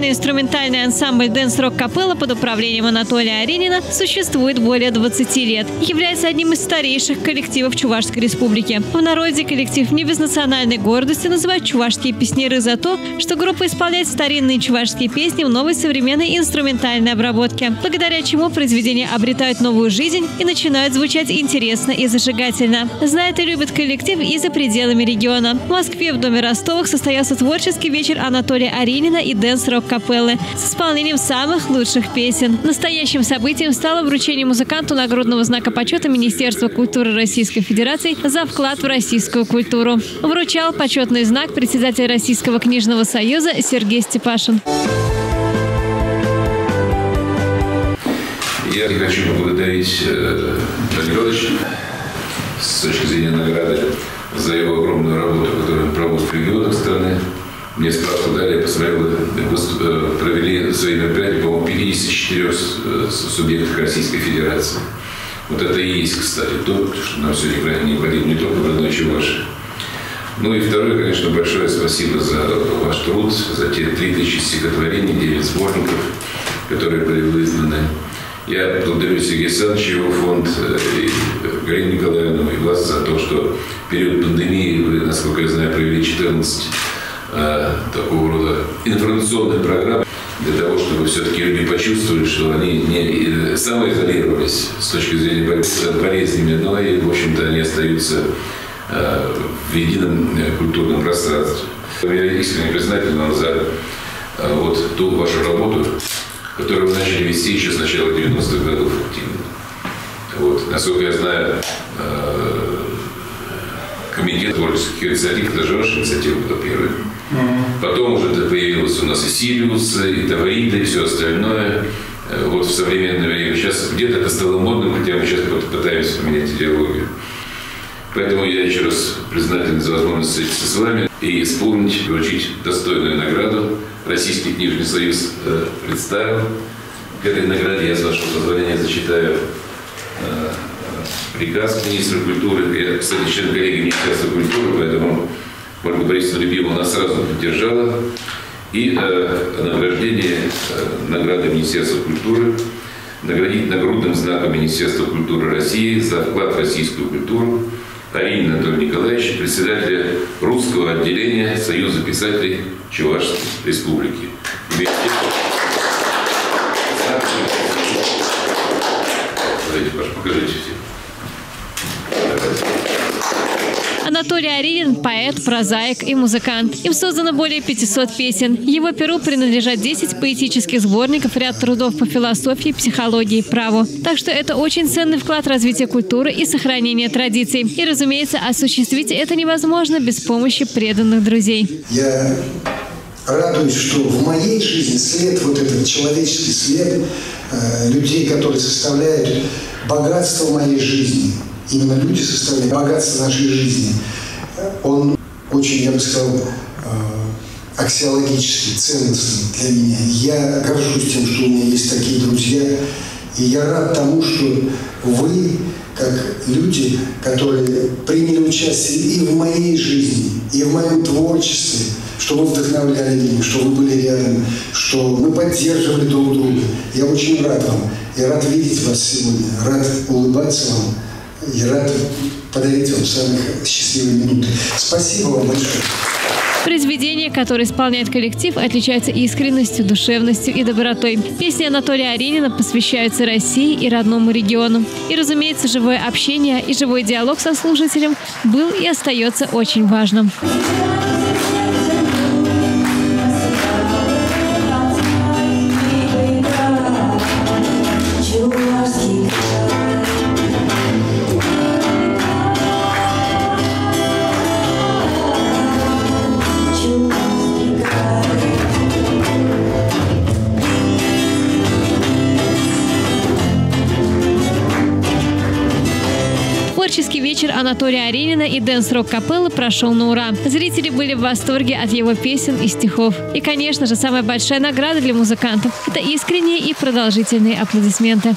вокально-инструментальный ансамбль «Дэнс-рок капелла» под управлением Анатолия Аринина существует более 20 лет и является одним из старейших коллективов Чувашской республики. В народе коллектив не без национальной гордости называют чувашские песняры за то, что группа исполняет старинные чувашские песни в новой современной инструментальной обработке, благодаря чему произведения обретают новую жизнь и начинают звучать интересно и зажигательно. Знает и любит коллектив и за пределами региона. В Москве в доме Ростовых состоялся творческий вечер Анатолия Аринина и «Дэнс-рок капеллы» с исполнением самых лучших песен. Настоящим событием стало вручение музыканту нагрудного знака почета Министерства культуры Российской Федерации за вклад в российскую культуру. Вручал почетный знак председатель Российского книжного союза Сергей Степашин. Я хочу поблагодарить Михайловича с точки зрения награды за его огромную работу, которую он проводит в регионах страны. Мне справку дали, я посмотрел, провели свои мероприятия, по-моему, 54 субъектах Российской Федерации. Вот это и есть, кстати, то, что нам сегодня необходимо не только в родной Чувашии. Ну и второе, конечно, большое спасибо за ваш труд, за те 3000 стихотворений, 9 сборников, которые были вызнаны. Я благодарю Сергея Александровича, его фонд, и Галину Николаевну, и вас за то, что в период пандемии вы, насколько я знаю, провели 14 такого рода информационных программ для того, чтобы все-таки люди почувствовали, что они не самоизолировались с точки зрения борьбы с болезнями, но и, в общем-то, они остаются в едином культурном пространстве. Я искренне признателен вам за вот ту вашу работу, которую вы начали вести еще с начала 90-х годов активно. Вот. Насколько я знаю, комитет творческих инициатив, даже ваша инициатива была первой. Потом уже появилась у нас и Сириус, и Таврида, и все остальное. Вот в современное время. Сейчас где-то это стало модным, хотя мы сейчас пытаемся поменять идеологию. Поэтому я еще раз признателен за возможность встретиться с вами и исполнить, вручить достойную награду. Российский книжный союз представил. К этой награде я, с вашего позволения, зачитаю приказ министра культуры. Я, кстати, член коллегии Министерства культуры, поэтому Ольга Борисовна Любимова нас сразу поддержала. И награждение награды Министерства культуры наградить нагрудным знаком Министерства культуры России за вклад в российскую культуру Аринина Анатолия Николаевича, председателя русского отделения Союза писателей Чувашской Республики. Покажите все. Анатолий Аринин – поэт, прозаик и музыкант. Им создано более 500 песен. Его перу принадлежат 10 поэтических сборников, ряд трудов по философии, психологии, праву. Так что это очень ценный вклад в развитие культуры и сохранение традиций. И, разумеется, осуществить это невозможно без помощи преданных друзей. Я радуюсь, что в моей жизни след, вот этот человеческий след людей, которые составляют богатство моей жизни, именно люди составляют богатство нашей жизни, он очень, я бы сказал, аксиологический, ценностный для меня. Я горжусь тем, что у меня есть такие друзья, и я рад тому, что вы, как люди, которые приняли участие и в моей жизни, и в моем творчестве, что вы вдохновляли меня, что вы были рядом, что мы поддерживали друг друга. Я очень рад вам. Я рад видеть вас сегодня, рад улыбаться вам и рад подарить вам самые счастливые минуты. Спасибо вам большое. Произведения, которые исполняет коллектив, отличаются искренностью, душевностью и добротой. Песни Анатолия Аринина посвящаются России и родному региону. И, разумеется, живое общение и живой диалог со слушателем был и остается очень важным. Творческий вечер Анатолия Аринина и «Дэнс-рок капеллы» прошел на ура. Зрители были в восторге от его песен и стихов. И, конечно же, самая большая награда для музыкантов – это искренние и продолжительные аплодисменты.